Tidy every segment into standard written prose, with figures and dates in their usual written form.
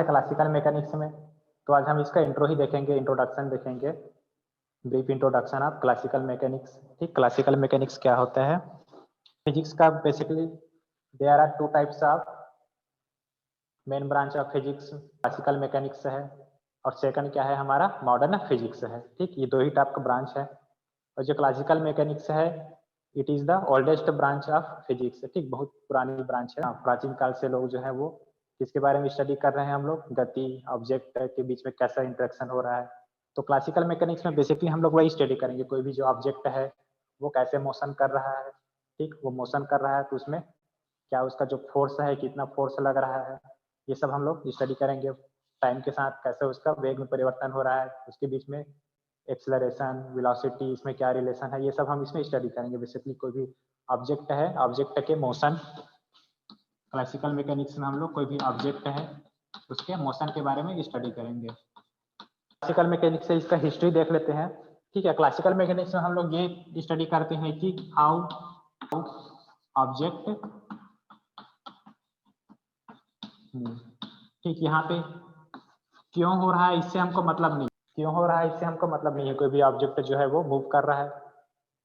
Classical mechanics में। तो आज हम इसका इंट्रो ही देखेंगे, इंट्रोडक्शन देखेंगे, brief introduction of classical mechanics. ठीक, क्लासिकल मैकेनिक्स क्या होता है? फिजिक्स का basically there are two types of main branch of physics, classical mechanics है और सेकंड क्या है हमारा मॉडर्न फिजिक्स है। ठीक, ये दो ही टाइप का ब्रांच है। और जो क्लासिकल मैकेनिक्स है it is the oldest branch of physics. ठीक, बहुत पुरानी ब्रांच है। प्राचीन काल से लोग जो है वो किसके बारे में स्टडी कर रहे हैं हम लोग? गति, ऑब्जेक्ट के बीच में कैसा इंटरेक्शन हो रहा है। तो क्लासिकल मैकेनिक्स में बेसिकली हम लोग वही स्टडी करेंगे, कोई भी जो ऑब्जेक्ट है वो कैसे मोशन कर रहा है। ठीक, वो मोशन कर रहा है तो उसमें क्या उसका जो फोर्स है, कितना फोर्स लग रहा है, ये सब हम लोग स्टडी करेंगे। टाइम के साथ कैसे उसका वेग में परिवर्तन हो रहा है, उसके बीच में एक्सेलरेशन, वेलोसिटी, इसमें क्या रिलेशन है, ये सब हम इसमें स्टडी करेंगे। बेसिकली कोई भी ऑब्जेक्ट है, ऑब्जेक्ट के मोशन, क्लासिकल मैकेनिक्स में हम लोग कोई भी ऑब्जेक्ट है उसके मोशन के बारे में स्टडी करेंगे। क्लासिकल मैकेनिक्स से इसका हिस्ट्री देख लेते हैं। ठीक है, क्लासिकल मैकेनिक्स में हम लोग ये स्टडी करते हैं कि हाउ ऑब्जेक्ट, ठीक, यहाँ पे क्यों हो रहा है इससे हमको मतलब नहीं, क्यों हो रहा है इससे हमको मतलब नहीं है। कोई भी ऑब्जेक्ट जो है वो मूव कर रहा है।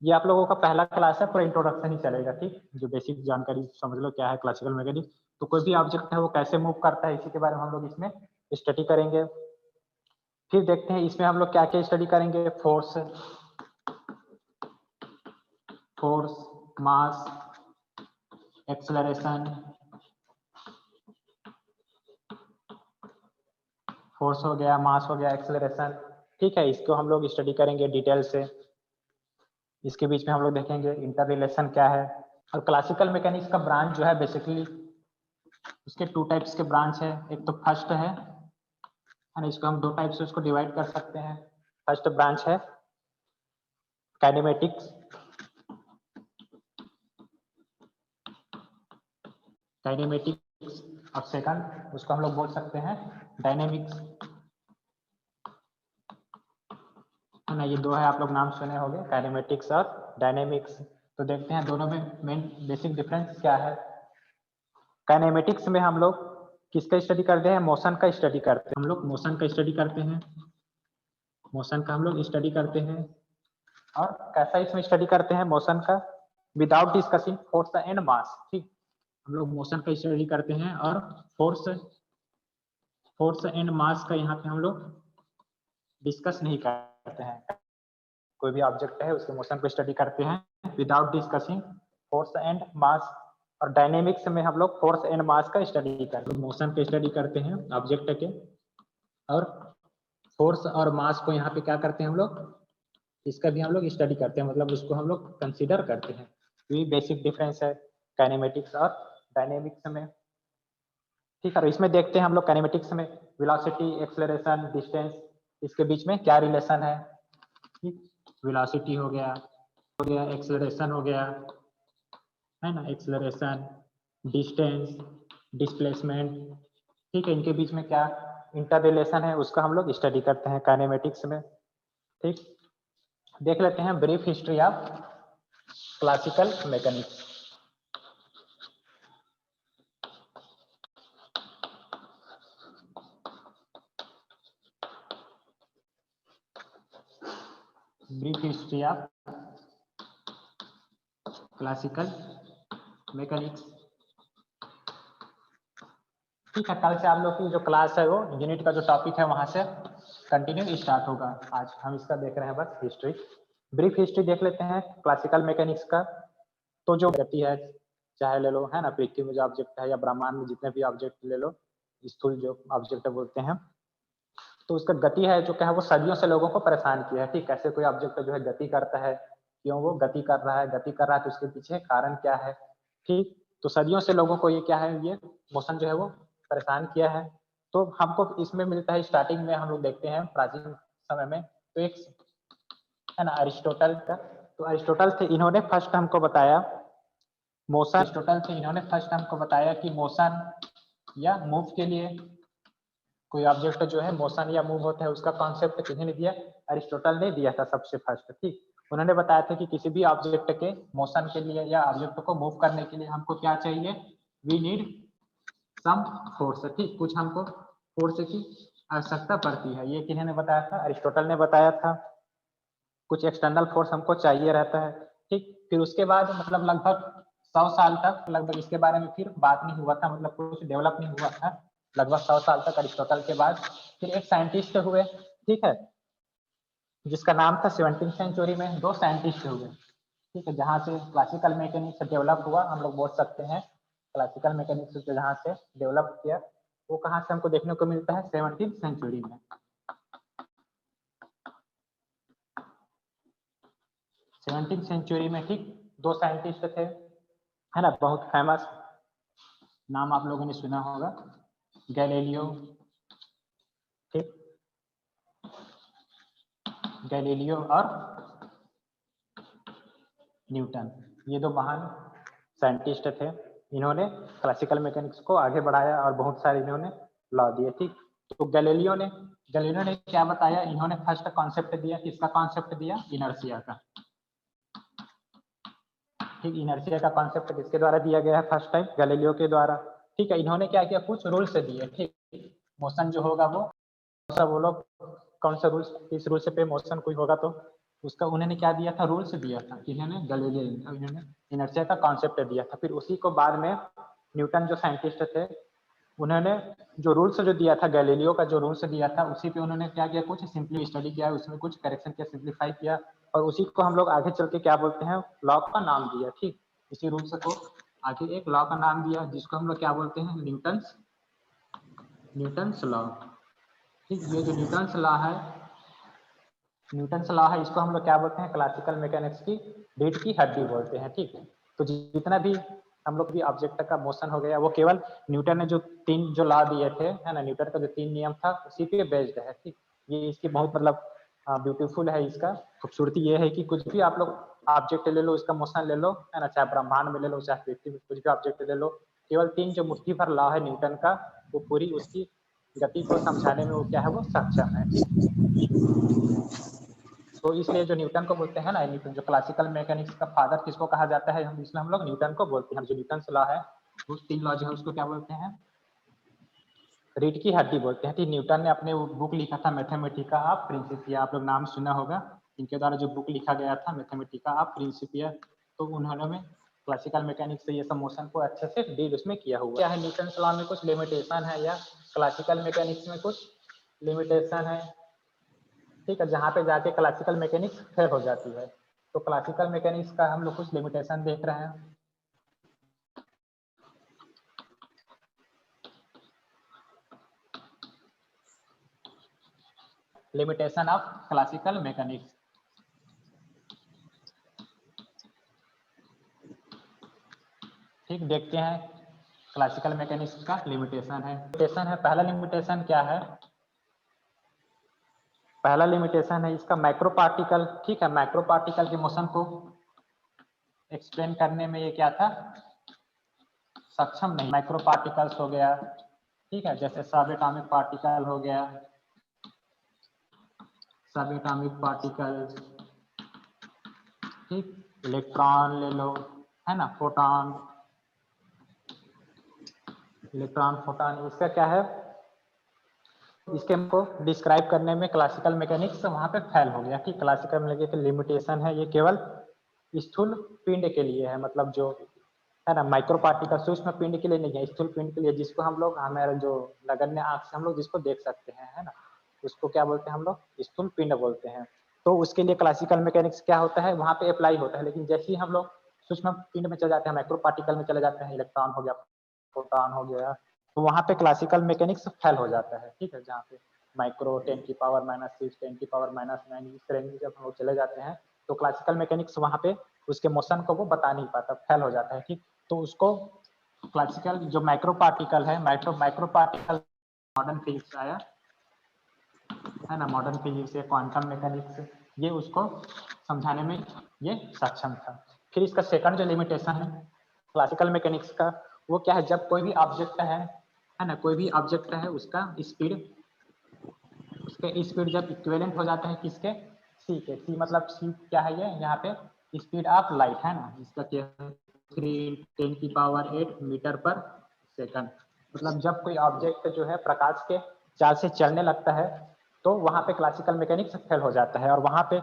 ये आप लोगों का पहला क्लास है, पूरा इंट्रोडक्शन ही चलेगा। ठीक, जो बेसिक जानकारी समझ लो क्या है क्लासिकल मैकेनिक्स। तो कोई भी ऑब्जेक्ट है वो कैसे मूव करता है इसी के बारे में हम लोग इसमें स्टडी करेंगे। फिर देखते हैं इसमें हम लोग क्या क्या स्टडी करेंगे। फोर्स, फोर्स, मास, एक्सेलरेशन, फोर्स हो गया, मास हो गया, एक्सेलरेशन। ठीक है, इसको हम लोग स्टडी करेंगे डिटेल से। इसके बीच में हम लोग देखेंगे इंटर रिलेशन क्या है। और क्लासिकल मैकेनिक्स का ब्रांच जो है बेसिकली उसके टू टाइप्स के ब्रांच है। एक तो फर्स्ट है ना, इसको हम दो टाइप से उसको डिवाइड कर सकते हैं। फर्स्ट ब्रांच है काइनेमेटिक्स, काइनेमेटिक्स, और सेकंड उसको हम लोग बोल सकते हैं डायनेमिक्स, है ना। ये दो है, आप लोग नाम सुने होंगे, काइनेमेटिक्स और डायनेमिक्स। तो देखते हैं दोनों में मेन बेसिक डिफरेंस क्या है। काइनेमेटिक्स में हम लोग किसका स्टडी करते हैं? मोशन का स्टडी करते हैं। हम लोग मोशन का स्टडी करते हैं, मोशन का हम लोग स्टडी करते हैं। और कैसा इसमें स्टडी करते हैं मोशन का? Without discussing force and mass. ठीक, हम लोग मोशन का स्टडी करते हैं और फोर्स एंड मास का यहाँ पे हम लोग डिस्कस नहीं करते हैं। कोई भी ऑब्जेक्ट है उसके मोशन को स्टडी करते हैं without discussing force and mass. और डायनेमिक्स में हम लोग फोर्स एंड मास का स्टडी करते हैं, मोशन का स्टडी करते हैं ऑब्जेक्ट के, और फोर्स और मास को यहाँ पे क्या करते हैं हम लोग, इसका भी हम लोग स्टडी करते हैं, मतलब उसको हम लोग कंसीडर करते हैं। तो ये बेसिक डिफरेंस है काइनेमेटिक्स और डायनेमिक्स में। ठीक है, इसमें देखते हैं हम लोग काइनेमेटिक्स में वेलोसिटी, एक्सेलरेशन, डिस्टेंस, इसके बीच में क्या रिलेशन है। ठीक, वेलोसिटी हो गया एक्सेलरेशन हो गया, है ना, एक्सेलरेशन, डिस्टेंस, डिस्प्लेसमेंट। ठीक है, इनके बीच में क्या इंटर रिलेशन है उसका हम लोग स्टडी करते हैं काइनेमेटिक्स में। ठीक, देख लेते हैं brief history of classical mechanics. Brief history of classical mechanics. ठीक है, कल से आप लोग की जो क्लास है वो यूनिट का जो टॉपिक है वहां से कंटिन्यू स्टार्ट होगा। आज हम इसका देख रहे हैं बस हिस्ट्री, ब्रीफ हिस्ट्री देख लेते हैं क्लासिकल मैकेनिक्स का। तो जो गति है चाहे ले लो, है ना, पृथ्वी में जो ऑब्जेक्ट है या ब्रह्मांड में जितने भी ऑब्जेक्ट ले लो, स्थूल जो ऑब्जेक्ट बोलते हैं, तो उसका गति है जो क्या है वो सदियों से लोगों को परेशान किया है। ठीक, कैसे कोई ऑब्जेक्ट जो है गति करता है, क्यों वो गति कर रहा है, गति कर रहा है तो उसके पीछे कारण क्या है। ठीक, तो सदियों से लोगों को ये क्या है, ये मोशन जो है वो परेशान किया है। तो हमको इसमें मिलता है, स्टार्टिंग में हम लोग देखते हैं प्राचीन समय में, तो एक है ना अरिस्टोटल का। तो अरिस्टोटल थे, इन्होंने फर्स्ट हमको बताया मोशन, अरिस्टोटल थे, इन्होंने फर्स्ट हमको बताया कि मोशन या मूव के लिए कोई ऑब्जेक्ट जो है मोशन या मूव होता है उसका कॉन्सेप्ट किसी ने दिया? अरिस्टोटल ने दिया था सबसे फर्स्ट। ठीक, उन्होंने बताया था कि किसी भी ऑब्जेक्ट के मोशन के लिए या ऑब्जेक्ट को मूव करने के लिए हमको क्या चाहिए? We need some force. ठीक, कुछ हमको फोर्स की आवश्यकता पड़ती है। ये किन्होंने बताया था? अरिस्टोटल ने बताया था। कुछ एक्सटर्नल फोर्स हमको चाहिए रहता है, ठीक। फिर उसके बाद मतलब लगभग 100 साल तक लगभग इसके बारे में फिर बात नहीं हुआ था, मतलब कुछ डेवलप नहीं हुआ था लगभग 100 साल तक अरिस्टोटल के बाद। फिर एक साइंटिस्ट हुए, ठीक है, जिसका नाम था 17वीं सेंचुरी में 2 साइंटिस्ट हुए, ठीक है, जहाँ से क्लासिकल मैकेनिक्स डेवलप हुआ। हम लोग बोल सकते हैं क्लासिकल मैकेनिक्स जहाँ से डेवलप किया, वो कहाँ से हमको देखने को मिलता है? 17वीं सेंचुरी में। 17वीं सेंचुरी में, ठीक, 2 साइंटिस्ट थे, है ना, बहुत फेमस, नाम आप लोगों ने सुना होगा, गैलीलियो, ठीक, गैलीलियो और न्यूटन। ये 2 महान साइंटिस्ट थे। इन्होंने क्लासिकल मैकेनिक्स को आगे बढ़ाया और बहुत सारे इन्होंने लॉ दिए, ठीक। तो गैलीलियो ने क्या बताया? इन्होंने फर्स्ट कॉन्सेप्ट दिया, किसका कॉन्सेप्ट दिया? इनर्शिया का, ठीक। इनर्शिया का कॉन्सेप्ट किसके द्वारा दिया गया है? फर्स्ट टाइम गैलीलियो के द्वारा, ठीक है। इन्होंने क्या किया? कुछ रूल्स दिए, ठीक। मोशन जो होगा वो सब वो लोग कौन सा रूल्स, इस रूल्स पे मोशन कोई होगा तो उसका उन्होंने क्या दिया था? रूल्स दिया था। इन्होंने गैलीलियो, इन्होंने इनर्शिया का कॉन्सेप्ट दिया था। फिर उसी को बाद में न्यूटन जो साइंटिस्ट थे, उन्होंने जो रूल्स जो दिया था, गैलीलियो का जो रूल्स दिया था, उसी पे उन्होंने क्या किया? कुछ सिंपली स्टडी किया, उसमें कुछ करेक्शन किया, सिंप्लीफाई किया, और उसी को हम लोग आगे चल के क्या बोलते हैं? लॉ का नाम दिया, ठीक। इसी रूल्स को आगे एक लॉ का नाम दिया, जिसको हम लोग क्या बोलते हैं? न्यूटन्स लॉ, ठीक। ये जो न्यूटन्स लॉ है, इसको हम लोग क्या बोलते हैं? क्लासिकल मैकेनिक्स की रीढ़ की हड्डी बोलते हैं, ठीक। तो जितना भी हम लोग भी ऑब्जेक्ट का मोशन हो गया, वो केवल न्यूटन ने जो 3 जो लॉ दिए थे, है ना, न्यूटन का जो 3 नियम था, उसी पे बेस्ड है, ठीक। ये इसकी बहुत मतलब ब्यूटीफुल है। इसका खूबसूरती ये है कि कुछ भी आप लोग ऑब्जेक्ट ले लो, उसका मोशन ले लो, है ना, चाहे ब्रह्मांड में ले लो, चाहे पृथ्वी में, कुछ भी ऑब्जेक्ट ले लो, केवल 3 जो मुट्ठी भर लॉ है न्यूटन का, वो पूरी उसकी गति को समझाने में वो क्या है? वो सक्षम है, ठीक। तो इसलिए जो न्यूटन को बोलते हैं ना, न्यूटन जो क्लासिकल मैकेनिक्स का फादर किसको कहा जाता है? हम इसमें हम लोग न्यूटन को बोलते हैं। जो न्यूटन लॉ है, वो 3 लॉ जो है उसको क्या बोलते हैं? रीढ़ की हड्डी बोलते हैं, ठीक। न्यूटन ने अपने बुक लिखा था मैथमेटिका ऑफ प्रिंसिपिया, आप लोग नाम सुना होगा। इनके द्वारा जो बुक लिखा गया था मैथमेटिका ऑफ प्रिंसिपिया, तो उन्होंने क्लासिकल मैकेनिक्स से ये सब मोशन को अच्छे से डील उसमें किया हुआ क्या है। न्यूटन लॉ में कुछ लिमिटेशन है या क्लासिकल मैकेनिक्स में कुछ लिमिटेशन है, ठीक है, जहाँ पे जाके क्लासिकल मैकेनिक्स फेल हो जाती है। तो क्लासिकल मैकेनिक्स का हम लोग कुछ लिमिटेशन देख रहे हैं। लिमिटेशन ऑफ क्लासिकल मैकेनिक्स, ठीक, देखते हैं क्लासिकल मैकेनिक्स का लिमिटेशन है। पहला लिमिटेशन क्या है? पहला लिमिटेशन है इसका माइक्रो पार्टिकल, ठीक है। माइक्रो पार्टिकल के मोशन को एक्सप्लेन करने में ये क्या था? सक्षम नहीं। माइक्रो पार्टिकल्स हो गया, ठीक है, जैसे सब एटॉमिक पार्टिकल हो गया, सब एटॉमिक पार्टिकल्स, ठीक, इलेक्ट्रॉन ले लो, है ना, फोटॉन, इलेक्ट्रॉन, फोटॉन, इसका क्या है? इसके हमको डिस्क्राइब करने में क्लासिकल मैकेनिक्स वहां पे फेल हो गया कि क्लासिकल मैकेनिक्स लिमिटेशन है, ये केवल स्थूल पिंड के लिए है, मतलब जो है ना, माइक्रो पार्टिकल सूक्ष्म पिंड के लिए नहीं है, स्थूल पिंड के लिए, जिसको हम लोग हमारे जो नगण्य आंख से हम लोग जिसको देख सकते हैं, है ना, उसको क्या बोलते हैं हम लोग? स्थूल पिंड बोलते हैं। तो उसके लिए क्लासिकल मैकेनिक्स क्या होता है? वहां पे अप्लाई होता है। लेकिन जैसे ही हम लोग सूक्ष्म पिंड में चले जाते हैं, माइक्रो पार्टिकल में चले जाते हैं, इलेक्ट्रॉन हो गया, प्रोटॉन हो गया, तो वहां पे क्लासिकल मैकेनिक्स फेल हो जाता है, ठीक है। जहाँ पे माइक्रो 10⁻⁻6 10⁻⁹ इस रेंज में जब हम लोग चले जाते हैं, तो क्लासिकल मैकेनिक्स वहां पे उसके मोशन को वो बता नहीं पाता, फेल हो जाता है, ठीक। तो उसको क्लासिकल जो माइक्रो पार्टिकल है, माइक्रो पार्टिकल मॉडर्न फिजिक्स आया, है ना, मॉडर्न फिजिक्स या क्वांटम मैकेनिक्स, ये उसको समझाने में ये सक्षम था। फिर इसका सेकंड जो लिमिटेशन है क्लासिकल मैकेनिक्स का, वो क्या है? जब कोई भी ऑब्जेक्ट है ना, कोई भी ऑब्जेक्ट है, उसका स्पीड जब इक्विवेलेंट हो जाता है किसके? सी के। सी मतलब सी क्या है? ये यहाँ पे स्पीड ऑफ लाइट, है ना, इसका क्या है? 3 × 10⁸ मीटर पर सेकंड। मतलब जब कोई ऑब्जेक्ट जो है प्रकाश के चाल से चलने लगता है तो वहां पे क्लासिकल मैकेनिक्स फेल हो जाता है। और वहां पे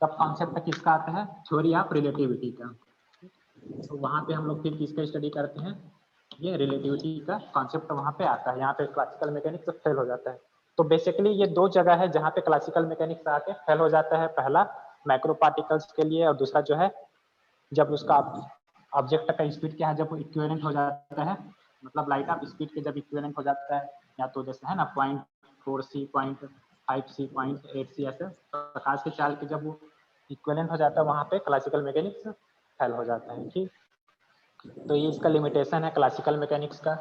तब कॉन्सेप्ट किसका आता है, थ्योरी ऑफ रिलेटिविटी का। तो वहां पे हम लोग फिर किसका स्टडी करते हैं, ये रिलेटिविटी का कॉन्सेप्ट वहां पे आता है। यहाँ पे क्लासिकल मैकेनिक्स फेल हो जाता है। तो बेसिकली ये दो जगह है जहाँ पे क्लासिकल मैकेनिक्स आके फेल हो जाता है। पहला माइक्रो पार्टिकल्स के लिए, और दूसरा जो है जब उसका ऑब्जेक्ट का स्पीड क्या है, जब वो इक्विवेलेंट हो जाता है, मतलब लाइट ऑफ स्पीड के जब इक्विवेलेंट हो जाता है, या तो जैसे है ना 0.4c 0.5c 0.8c, ऐसे प्रकाश के चाल के जब वो इक्विवेलेंट हो जाता है वहां पे क्लासिकल मैकेनिक्स फेल हो जाता है। ठीक, तो ये इसका लिमिटेशन है क्लासिकल मैकेनिक्स का।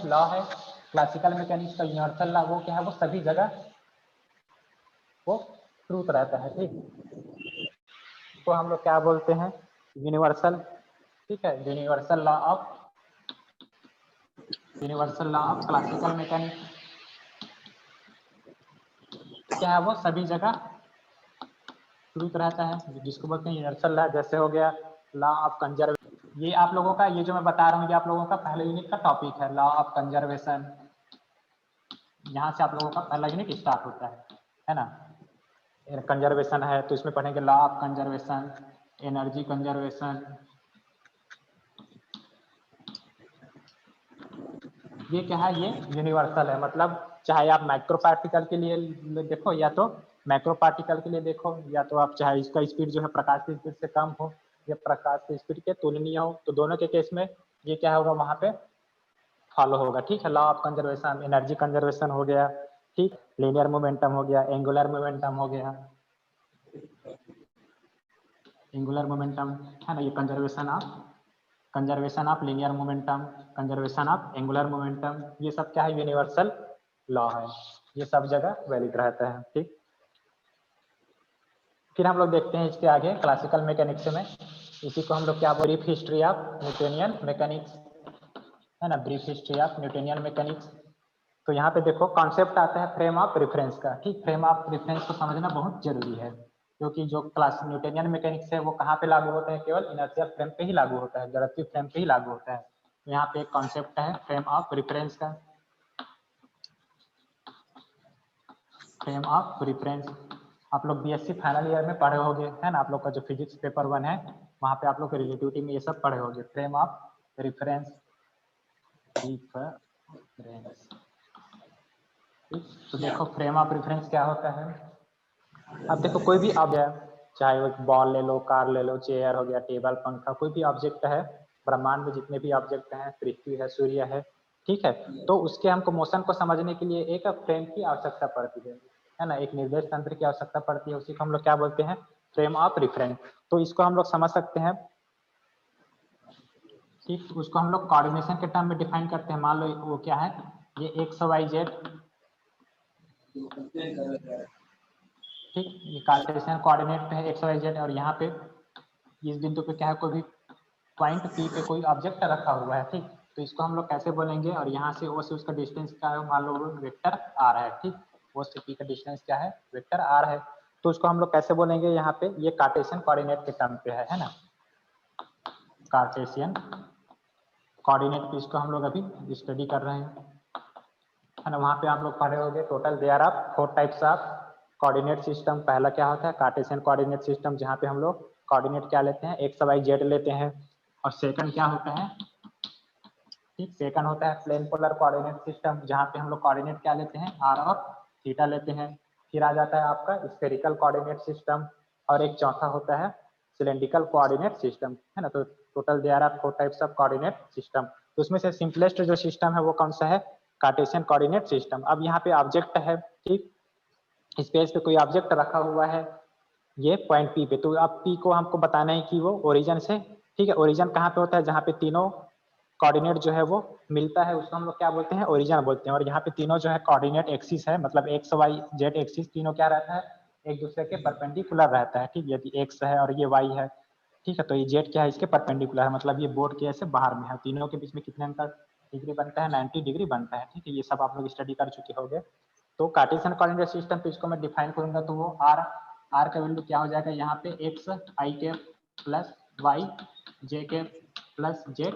लॉ है क्लासिकल मैकेनिक्स का यूनिवर्सल लॉ, वो क्या है, वो सभी जगह वो ट्रूथ रहता है। ठीक, तो हम लोग क्या बोलते हैं, यूनिवर्सल। ठीक है, universal law of classical mechanics क्या है, वो सभी जगह ट्रूथ रहता है, जिसको बोलते हैं यूनिवर्सल लॉ। जैसे हो गया लॉ ऑफ कंजर्वेशन, ये आप लोगों का, ये जो मैं बता रहा हूँ ये आप लोगों का पहले यूनिट का टॉपिक है, लॉ ऑफ कंजर्वेशन। यहाँ से आप लोगों का पहला यूनिट स्टार्ट होता है ना। कंजर्वेशन है तो इसमें पढ़ेंगे law of conservation, energy conservation. ये क्या है, ये यूनिवर्सल है, मतलब चाहे आप माइक्रो पार्टिकल के लिए देखो या तो मैक्रो पार्टिकल के लिए देखो, या तो आप चाहे इसका स्पीड जो है प्रकाश की स्पीड से कम हो या प्रकाश की स्पीड के तुलनीय हो, तो दोनों के केस में ये क्या होगा, वहां पे फॉलो होगा। ठीक है, law of conservation, energy conservation हो गया। ठीक, लीनियर मोमेंटम हो गया, एंगुलर मोमेंटम हो गया, एंगुलर मोमेंटम है ना, ये conservation of linear momentum, conservation of angular momentum, ये सब क्या है, यूनिवर्सल लॉ है, ये सब जगह वैलिड रहता है। ठीक, फिर हम लोग देखते हैं इसके आगे क्लासिकल मैकेनिक्स में, इसी को हम लोग क्या, brief history of Newtonian mechanics, है ना, brief history of Newtonian mechanics. तो यहाँ पे देखो कॉन्सेप्ट आता है फ्रेम ऑफ रेफरेंस का। ठीक, फ्रेम ऑफ रेफरेंस को समझना बहुत जरूरी है, क्योंकि जो क्लास न्यूटोनियन मैकेनिक्स है वो कहाँ पे लागू होता है, केवल इनर्शियल फ्रेम पे ही लागू होता है, जड़त्वीय फ्रेम पे ही लागू होता है। तो यहाँ पे एक कॉन्सेप्ट है फ्रेम ऑफ रेफरेंस का, फ्रेम ऑफ रेफरेंस। आप लोग बीएससी फाइनल ईयर में पढ़े होंगे, है ना, आप लोग का जो फिजिक्स पेपर 1 है वहाँ पे आप लोग रिलेटिविटी में ये सब पढ़े होंगे, फ्रेम ऑफ रेफरेंस। तो देखो फ्रेम ऑफ रेफरेंस क्या होता है। अब देखो कोई भी ऑब्जेक्ट, चाहे वो बॉल ले लो, कार ले लो, चेयर हो गया, टेबल, पंखा, कोई भी ऑब्जेक्ट है, ब्रह्मांड में जितने भी ऑब्जेक्ट हैं, पृथ्वी है, सूर्य है, ठीक है, तो उसके हमको मोशन को समझने के लिए एक फ्रेम की आवश्यकता पड़ती है ना, एक निर्देश तंत्र की आवश्यकता पड़ती है, उसी को हम लोग क्या बोलते हैं, फ्रेम ऑफ रेफरेंस। तो इसको हम लोग समझ सकते हैं। ठीक, तो उसको हम लोग कोऑर्डिनेशन के टर्म में डिफाइन करते हैं। मान लो वो क्या है, ये एक्स वाई जेड, ठीक, ये कार्टेशियन कोऑर्डिनेट पे है एक्स वाई जेड, और यहाँ पे इस बिंदु पे क्या है, कोई भी पॉइंट पी पे कोई ऑब्जेक्ट रखा हुआ है। ठीक, तो इसको हम लोग कैसे बोलेंगे, और यहाँ से ओ से उसका डिस्टेंस क्या है, मान लो वेक्टर आर है। ठीक, ओ से पी का डिस्टेंस क्या है, वेक्टर आर है। तो उसको हम लोग कैसे बोलेंगे, यहाँ पे ये कार्टेशियन कोऑर्डिनेट के टर्म पे है ना, कार्टेशियन कोऑर्डिनेट पे इसको हम लोग अभी स्टडी कर रहे हैं, है ना। वहाँ पे आप लोग पढ़े होंगे total there are 4 types of coordinate system. पहला क्या होता है, कार्टेशियन कोऑर्डिनेट सिस्टम, जहाँ पे हम लोग कोऑर्डिनेट क्या लेते हैं, एक्स वाई जेड लेते हैं। और सेकंड क्या होता है, ठीक, सेकंड होता है प्लेन पोलर कोऑर्डिनेट सिस्टम, जहाँ पे हम लोग कोऑर्डिनेट क्या लेते हैं, आर और थीटा लेते हैं। फिर आ जाता है आपका स्फेरिकल कोऑर्डिनेट सिस्टम, और एक चौथा होता है सिलेंड्रिकल कोऑर्डिनेट सिस्टम, है ना। तो total there are 4 types of coordinate system. तो उसमें से सिंपलेस्ट जो सिस्टम है वो कौन सा है, कार्टेशियन कोऑर्डिनेट सिस्टम। अब यहाँ पे ऑब्जेक्ट है, ठीक, स्पेस पे कोई ऑब्जेक्ट रखा हुआ है, ये पॉइंट पी पे, तो अब पी को हमको बताना है कि वो ओरिजिन से, ठीक है, ओरिजिन कहाँ पे होता है, जहाँ पे तीनों कोऑर्डिनेट जो है वो मिलता है, उसको हम लोग क्या बोलते हैं, ओरिजिन बोलते हैं। और यहाँ पे तीनों जो है कोऑर्डिनेट एक्सिस है, मतलब एक्स वाई जेड एक्सिस तीनों क्या रहता है, एक दूसरे के परपेंडिकुलर रहता है। ठीक, यदि एक्स है और ये वाई है, ठीक है, तो ये जेड क्या है, इसके परपेंडिकुलर है, मतलब ये बोर्ड के ऐसे बाहर में है। तीनों के बीच में कितने अंतर डिग्री बनता है, 90 डिग्री बनता है। ठीक है, ये सब आप लोग स्टडी कर चुके होंगे। तो कार्टेशियन कोऑर्डिनेट सिस्टम पे इसको मैं डिफाइन करूंगा, तो वो आर का वैल्यू क्या हो जाएगा, यहाँ पे एक्स आई के प्लस वाई जे के प्लस जेड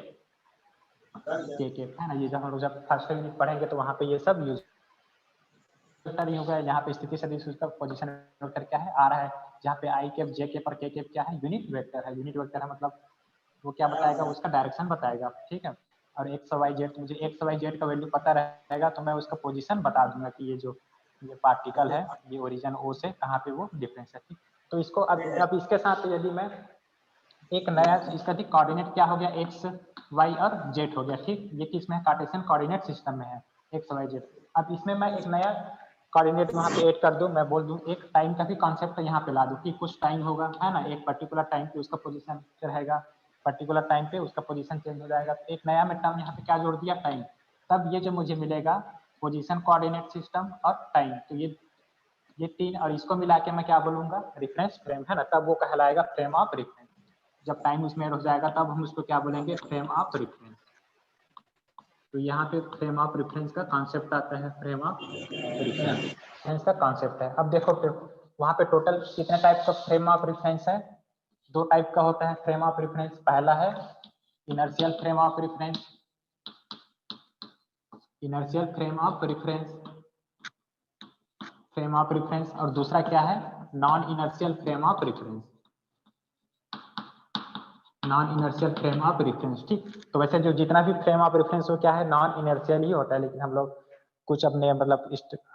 के है ना, ये जब हम लोग जब फर्स्ट यूनिट पढ़ेंगे तो वहाँ पे ये सब यूज वेक्टर ही होगा। यहाँ पे स्थिति सदिश उसका पोजीशन वेक्टर क्या है, आ रहा है, जहाँ पे आई कैप जे कैप और के कैप क्या है, यूनिट वेक्टर है। यूनिट वेक्टर है मतलब वो क्या बताएगा, उसका डायरेक्शन बताएगा, ठीक है। और एक्स वाई जेड, मुझे एक्स वाई जेड का वैल्यू पता रहेगा तो मैं उसका पोजीशन बता दूंगा कि ये जो ये पार्टिकल है ये ओरिजिन ओ से कहाँ पे वो डिफरेंस है, ठीक। तो इसको अब इसके साथ यदि मैं एक नया इसका कोऑर्डिनेट क्या हो गया, एक्स वाई और जेड हो गया, ठीक। ये किस में है, कार्टेशियन कोऑर्डिनेट सिस्टम में है, एक्स वाई जेड। अब इसमें मैं एक नया कोऑर्डिनेट वहाँ पे ऐड कर दूं, मैं बोल दूं एक टाइम का भी कॉन्सेप्ट यहाँ पे ला दूं कि कुछ टाइम होगा, है ना, एक पर्टिकुलर टाइम पे उसका पोजीशन रहेगा, पर्टिकुलर टाइम पे उसका पोजीशन चेंज हो जाएगा। तो एक नया मैं टर्म यहाँ पे क्या जोड़ दिया, टाइम। तब ये जो मुझे मिलेगा पोजीशन कोऑर्डिनेट सिस्टम और टाइम, तो ये तीन, और इसको मिला के मैं क्या बोलूंगा, रेफरेंस फ्रेम, है ना। तब वो कहलाएगा फ्रेम ऑफ रेफरेंस। जब टाइम उसमें रुक जाएगा तब हम उसको क्या बोलेंगे, फ्रेम ऑफ रेफरेंस। तो यहाँ पे फ्रेम ऑफ रेफरेंस का कॉन्सेप्ट आता है, फ्रेम ऑफ रेफरेंस का कॉन्सेप्ट है। अब देखो वहाँ पे टोटल कितने टाइप का फ्रेम ऑफ रेफरेंस है, दो टाइप का होता है फ्रेम ऑफ रेफरेंस। पहला है inertial frame of reference, inertial frame of reference, और दूसरा क्या है, non inertial frame of reference, non inertial frame of reference, ठीक। तो वैसे जो जितना भी फ्रेम ऑफ रेफरेंस हो क्या है, नॉन इनर्शियल ही होता है, लेकिन हम लोग कुछ अपने मतलब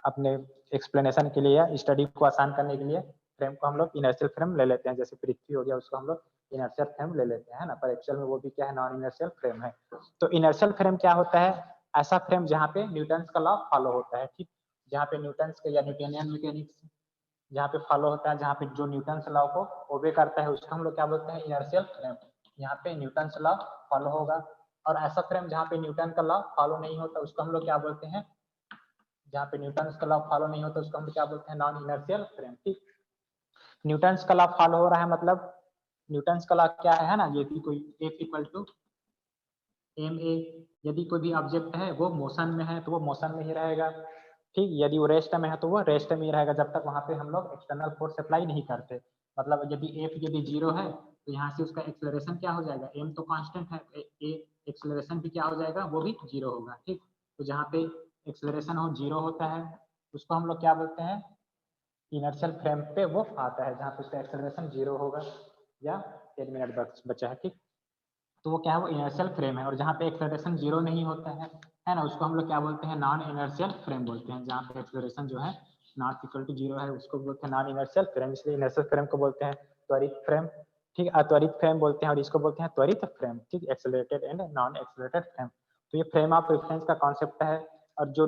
अपने एक्सप्लेनेशन के लिए या स्टडी को आसान करने के लिए फ्रेम को हम लोग इनर्शियल फ्रेम ले लेते हैं। जैसे पृथ्वी हो गया, उसको हम लोग इनर्शियल फ्रेम ले लेते हैं, है ना, पर एक्चुअल में वो भी क्या है, नॉन इनर्शियल फ्रेम है। तो इनर्शियल फ्रेम क्या होता है, ऐसा फ्रेम जहाँ पे न्यूटन का लॉ फॉलो होता है, ठीक। जहाँ पे न्यूटन के या न्यूटोनियन मैकेनिक्स जहाँ पे फॉलो होता है, जहाँ पे जो न्यूटन लॉ को ओबे करता है, उसको हम लोग क्या बोलते हैं, इनर्शियल फ्रेम। यहाँ पे न्यूटन लॉ फॉलो होगा। और ऐसा फ्रेम जहाँ पे न्यूटन का लॉ फॉलो नहीं होता, उसको हम लोग क्या बोलते हैं, जहाँ पे न्यूटन का लॉ फॉलो नहीं होता उसको हम क्या बोलते हैं, नॉन इनर्शियल फ्रेम, ठीक। न्यूटन का लॉ फॉलो हो रहा है मतलब न्यूटन का लॉ क्या है ना, यदि कोई F equal to m a, यदि कोई भी ऑब्जेक्ट है वो मोशन में है तो वो मोशन में ही रहेगा, ठीक। यदि वो रेस्ट में है तो वो रेस्ट में ही रहेगा, जब तक वहां पे हम लोग एक्सटर्नल फोर्स अप्लाई नहीं करते। मतलब यदि एफ यदि जीरो है तो यहाँ से उसका एक्सेलरेशन क्या हो जाएगा, एम तो कांस्टेंट है, एक्सेलरेशन भी क्या हो जाएगा, वो भी जीरो होगा, ठीक। तो जहाँ पे एक्सेलरेशन हो जीरो होता है उसको हम लोग क्या बोलते हैं, इनर्शियल फ्रेम पे वो आता है, जहाँ पे उसका एक्सेलरेशन जीरो होगा। या 10 मिनट बचा है, ठीक। तो वो क्या है, वो इनर्शियल फ्रेम है। और जहाँ पे एक्सेलरेशन जीरो नहीं होता है ना, उसको हम लोग क्या बोलते हैं, नॉन इनर्शियल फ्रेम बोलते हैं। जहाँ पे एक्सेलरेशन जो है नॉट इक्वल टू जीरो है उसको बोलते हैं नॉन इनर्शियल फ्रेम, इसलिए इनर्शियल फ्रेम को बोलते हैं त्वरित फ्रेम, ठीक। अत्वरित फ्रेम बोलते हैं और इसको बोलते हैं त्वरित फ्रेम, ठीक, accelerated and non accelerated frame. तो ये फ्रेम ऑफ रेफरेंस का कॉन्सेप्ट है। और जो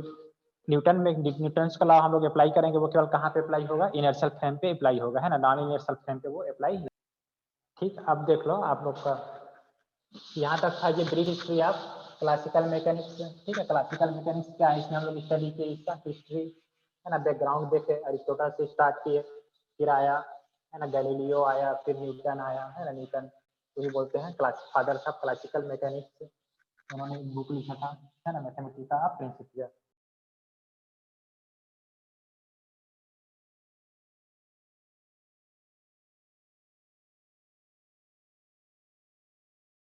न्यूटन का लॉ हम लोग अप्लाई करेंगे वो केवल कहाँ पे अप्लाई होगा, इनर्शियल फ्रेम पे अप्लाई होगा, है ना, नॉन इनर्शियल फ्रेम पे वो अप्लाई, ठीक। अब देख लो आप लोग का यहाँ तक था ये brief history of classical mechanics, ठीक है। क्लासिकल मैकेनिक्स क्या है, इसमें हम लोग स्टडी किए इसका हिस्ट्री, है ना, बैकग्राउंड देखे, अरिस्टोटल से स्टार्ट किए, फिर आया, है ना, गैलीलियो आया, फिर न्यूटन आया, है ना, न्यूटन वही बोलते हैं class father of classical mechanics, उन्होंने बुक लिखा था, है ना, मैथमेटिका ऑफ प्रिंसिपिया।